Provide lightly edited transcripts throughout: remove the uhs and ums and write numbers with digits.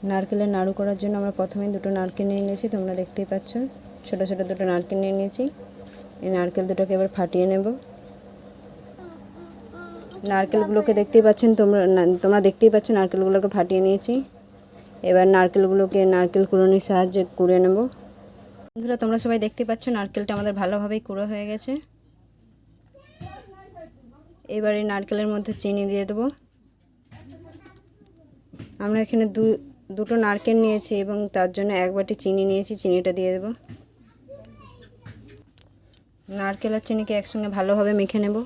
নারকেলের নাড়ু করার জন্য আমরা প্রথমে দুটো নারকেল নিয়ে নিয়েছি, তোমরা দেখতেই পাচ্ছ। ছোট ছোট দুটো নারকেল নিয়ে নিয়েছি। এই নারকেল দুটোকে এবার ফাটিয়ে নেব। নারকেলগুলোকে দেখতেই পাচ্ছেন তোমরা দেখতেই পাচ্ছ নারকেলগুলোকে ফাটিয়ে নিয়েছি। এবার নারকেলগুলোকে নারকেল কুড়ুনির সাহায্যে কুড়ে নেব। বন্ধুরা, তোমরা সবাই দেখতে পাচ্ছ নারকেলটা আমাদের ভালোভাবেই কুড়ো হয়ে গেছে। এবার এই নারকেলের মধ্যে চিনি দিয়ে দেবো। আমরা এখানে দুটো নারকেল নিয়েছি এবং তার জন্য 1 বাটি চিনি নিয়েছি। চিনিটা দিয়ে দেব। নারকেল আর চিনিকে একসঙ্গে ভালোভাবে মেখে নেব।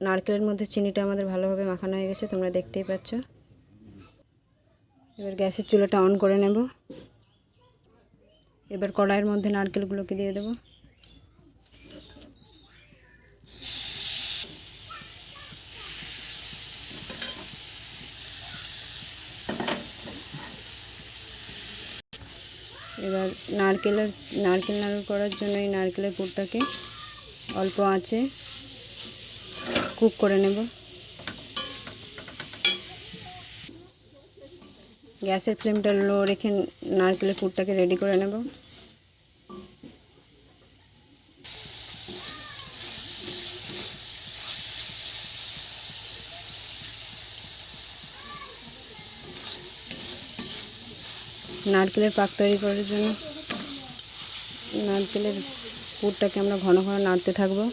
নারকেলের মধ্যে চিনিটা আমাদের ভালোভাবে মাখানো হয়ে গেছে, তোমরা দেখতেই পাচ্ছ। এবার গ্যাসের চুলাটা অন করে নেব। এবার কড়াইয়ের মধ্যে নারকেলগুলোকে দিয়ে দেব। এবার নারকেল নাড়ু করার জন্য এই নারকেলের পুরটাকে অল্প আঁচে কুক করে নেব। গ্যাসের ফ্লেমটা লো রেখে নারকেলের পুরটাকে রেডি করে নেব। নারকেলের পাক তৈরি করার জন্য নারকেলের পুরটাকে আমরা ঘন ঘন নাড়তে থাকবো।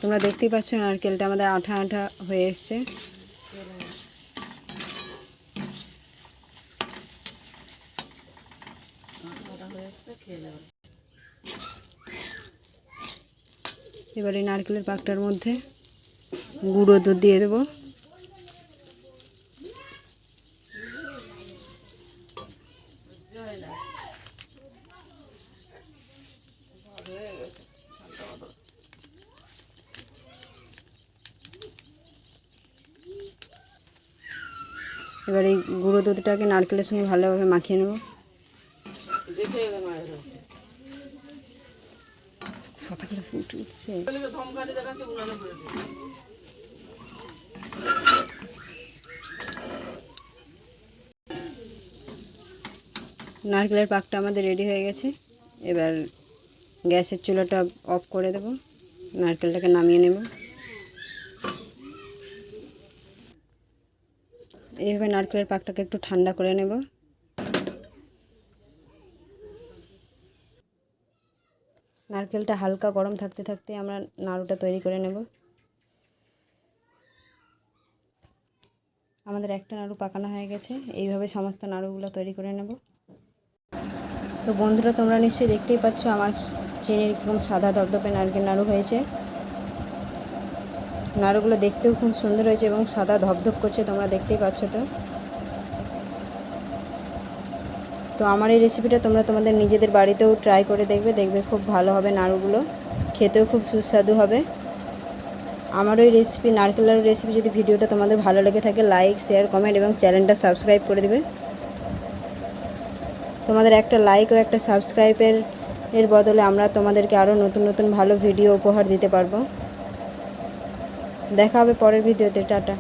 তোমরা দেখতেই পাচ্ছ নারকেলটা আমাদের আঠা আঠা হয়ে এসছে। এবার এই নারকেলের পাকটার মধ্যে গুঁড়ো দুধ দিয়ে দেবো। এবার এই গুঁড়ো দুধটাকে নারকেলের সঙ্গে ভালোভাবে মাখিয়ে নেব। নারকেলের পাকটা আমাদের রেডি হয়ে গেছে। এবার গ্যাসের চুলাটা অফ করে দেব, নারকেলটাকে নামিয়ে নেব। এইভাবে নারকেলের পাকটাকে একটু ঠান্ডা করে নেব। নারকেলটা হালকা গরম থাকতে থাকতে আমরা নাড়ুটা তৈরি করে নেব। আমাদের একটা নাড়ু পাকানো হয়ে গেছে। এইভাবে সমস্ত নাড়ুগুলো তৈরি করে নেব। তো বন্ধুরা, তোমরা নিশ্চয়ই দেখতেই পাচ্ছ আমার চিনির একদম সাদা ধপধপে নারকেল নাড়ু হয়েছে। নাড়ুগুলো দেখতেও খুব সুন্দর হয়েছে এবং সাদা ধপধপ করছে, তোমরা দেখতেই পাচ্ছ। তো আমার এই রেসিপিটা তোমরা তোমাদের নিজেদের বাড়িতেও ট্রাই করে দেখবে খুব ভালো হবে। নাড়ুগুলো খেতেও খুব সুস্বাদু হবে। আমার ওই রেসিপি নারকেল নাড়ুর রেসিপি যদি ভিডিওটা তোমাদের ভালো লেগে থাকে, লাইক, শেয়ার, কমেন্ট এবং চ্যানেলটা সাবস্ক্রাইব করে দেবে। তোমাদের একটা লাইক ও একটা সাবস্ক্রাইবের বদলে আমরা তোমাদেরকে আরও নতুন নতুন ভালো ভিডিও উপহার দিতে পারবো। দেখা হবে পরের ভিডিওতে। টাটা।